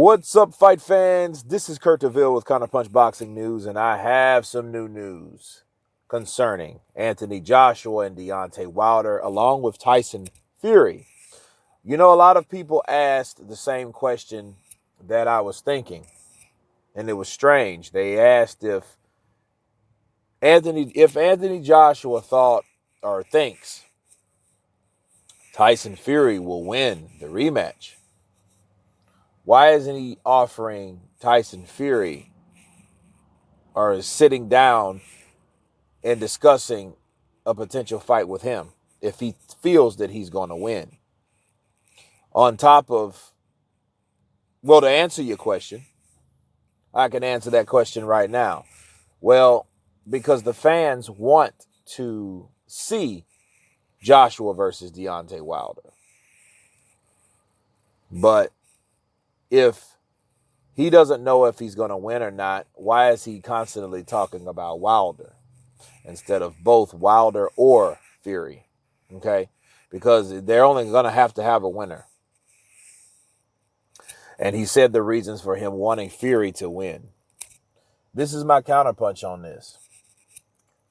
What's up, fight fans? This is Kurt DeVille with Counterpunch Boxing News, and I have some new news concerning Anthony Joshua and Deontay Wilder, along with Tyson Fury. You know, a lot of people asked the same question that I was thinking, and it was strange. They asked if Anthony Joshua thought or thinks Tyson Fury will win the rematch. Why isn't he offering Tyson Fury or sitting down and discussing a potential fight with him if he feels that he's going to win? On top of, well, to answer your question, I can answer that question right now. Well, because the fans want to see Joshua versus Deontay Wilder. But if he doesn't know if he's going to win or not, why is he constantly talking about Wilder instead of both Wilder or Fury? Okay? Because they're only going to have a winner. And he said the reasons for him wanting Fury to win. This is my counterpunch on this.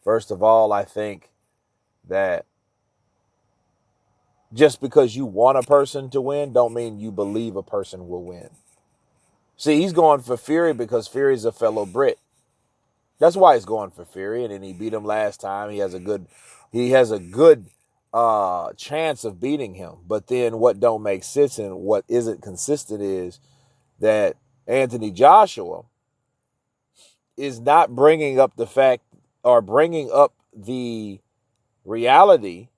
First of all, I think that just because you want a person to win don't mean you believe a person will win. See, he's going for Fury because Fury's a fellow Brit. That's why he's going for Fury, and then he beat him last time. He has a good chance of beating him. But then what don't make sense and what isn't consistent is that Anthony Joshua is not bringing up the fact or bringing up the reality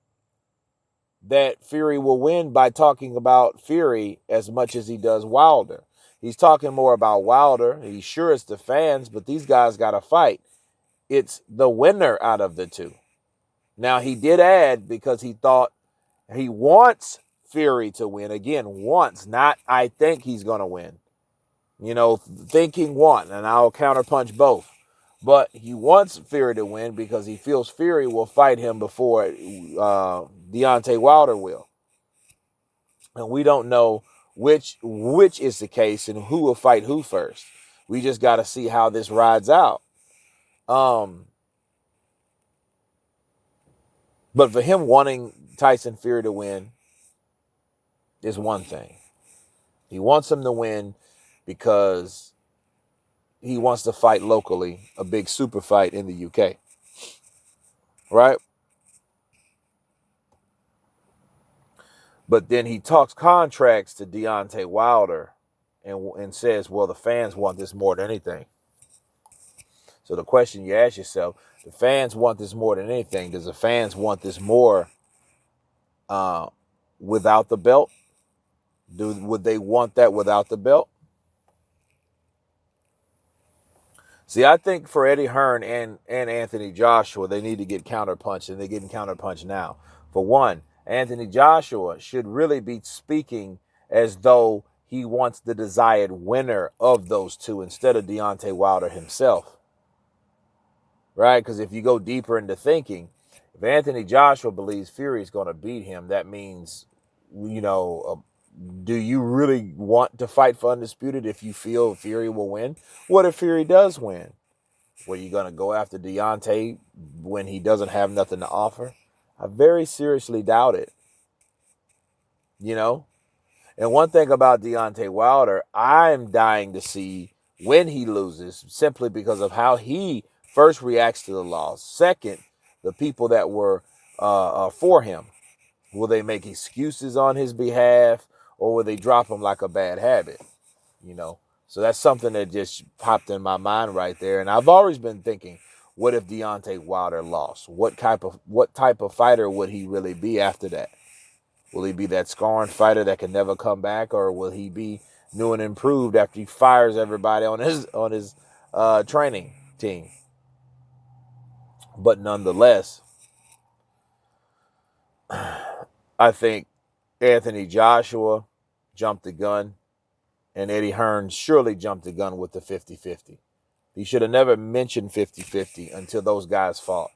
that Fury will win by talking about Fury as much as he does Wilder. He's talking more about Wilder. He's sure it's the fans, but these guys got to fight. It's the winner out of the two. Now, he did add because he thought he wants Fury to win. Again, wants, not I think he's going to win. You know, thinking one, and I'll counterpunch both. But he wants Fury to win because he feels Fury will fight him before Deontay Wilder will. And we don't know which is the case and who will fight who first. We just got to see how this rides out. But for him wanting Tyson Fury to win is one thing. He wants him to win because he wants to fight locally, a big super fight in the UK. Right? But then he talks contracts to Deontay Wilder and says, well, the fans want this more than anything. So the question you ask yourself, the fans want this more than anything. Does the fans want this more without the belt? Would they want that without the belt? See, I think for Eddie Hearn and Anthony Joshua, they need to get counterpunched, and they're getting counterpunched now. For one, Anthony Joshua should really be speaking as though he wants the desired winner of those two instead of Deontay Wilder himself. Right? Because if you go deeper into thinking, if Anthony Joshua believes Fury is going to beat him, that means, you know, do you really want to fight for Undisputed if you feel Fury will win? What if Fury does win? Were you going to go after Deontay when he doesn't have nothing to offer? I very seriously doubt it. You know? And one thing about Deontay Wilder, I'm dying to see when he loses simply because of how he first reacts to the loss. Second, the people that were for him. Will they make excuses on his behalf? Or will they drop him like a bad habit? You know, so that's something that just popped in my mind right there. And I've always been thinking, what if Deontay Wilder lost? What type of fighter would he really be after that? Will he be that scarring fighter that can never come back, or will he be new and improved after he fires everybody on his training team? But nonetheless, I think Anthony Joshua jumped the gun, and Eddie Hearn surely jumped the gun with the 50-50. He should have never mentioned 50-50 until those guys fought.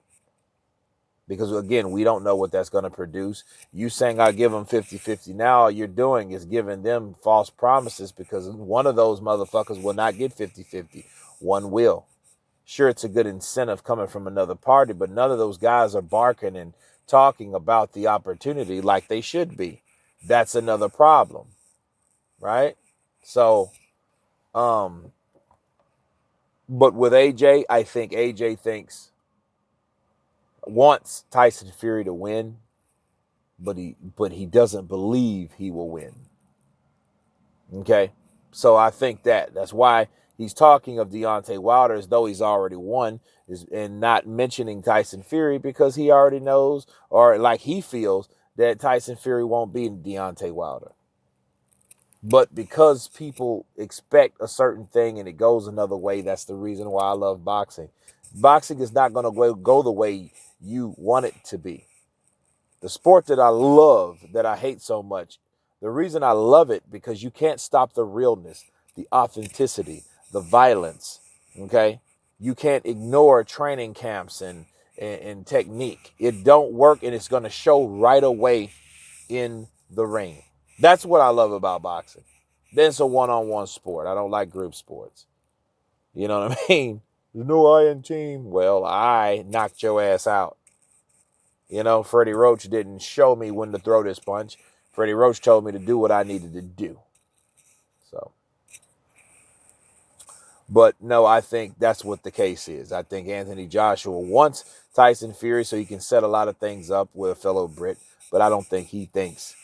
Because, again, we don't know what that's going to produce. You saying I give them 50-50 now, all you're doing is giving them false promises, because one of those motherfuckers will not get 50-50. One will. Sure, it's a good incentive coming from another party, but none of those guys are barking and talking about the opportunity like they should be. That's another problem, right? So, but with AJ, I think AJ wants Tyson Fury to win, but he doesn't believe he will win. Okay? So I think that's why he's talking of Deontay Wilder as though he's already won, and not mentioning Tyson Fury, because he already knows, or like he feels, that Tyson Fury won't beat Deontay Wilder. But because people expect a certain thing and it goes another way, that's the reason why I love boxing. Boxing is not going to go the way you want it to be. The sport that I love, that I hate so much, the reason I love it, because you can't stop the realness, the authenticity, the violence, okay? You can't ignore training camps and technique. It don't work, and it's going to show right away in the ring. That's what I love about boxing. Then it's a one-on-one sport. I don't like group sports. You know what I mean? There's no I in team. Well, I knocked your ass out. You know, Freddie Roach didn't show me when to throw this punch. Freddie Roach told me to do what I needed to do. So, but no, I think that's what the case is. I think Anthony Joshua wants Tyson Fury so he can set a lot of things up with a fellow Brit, but I don't think he thinks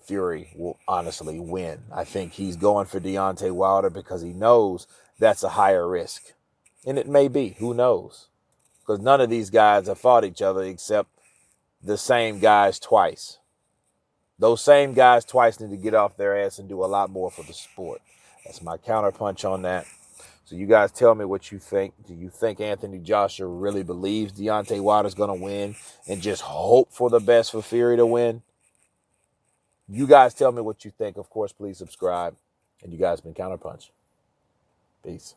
Fury will honestly win. I think he's going for Deontay Wilder because he knows that's a higher risk. And it may be. Who knows? Because none of these guys have fought each other except the same guys twice. Those same guys twice need to get off their ass and do a lot more for the sport. That's my counterpunch on that. So you guys tell me what you think. Do you think Anthony Joshua really believes Deontay Wilder's going to win and just hope for the best for Fury to win? You guys tell me what you think. Of course, please subscribe. And you guys been Counterpunch. Peace.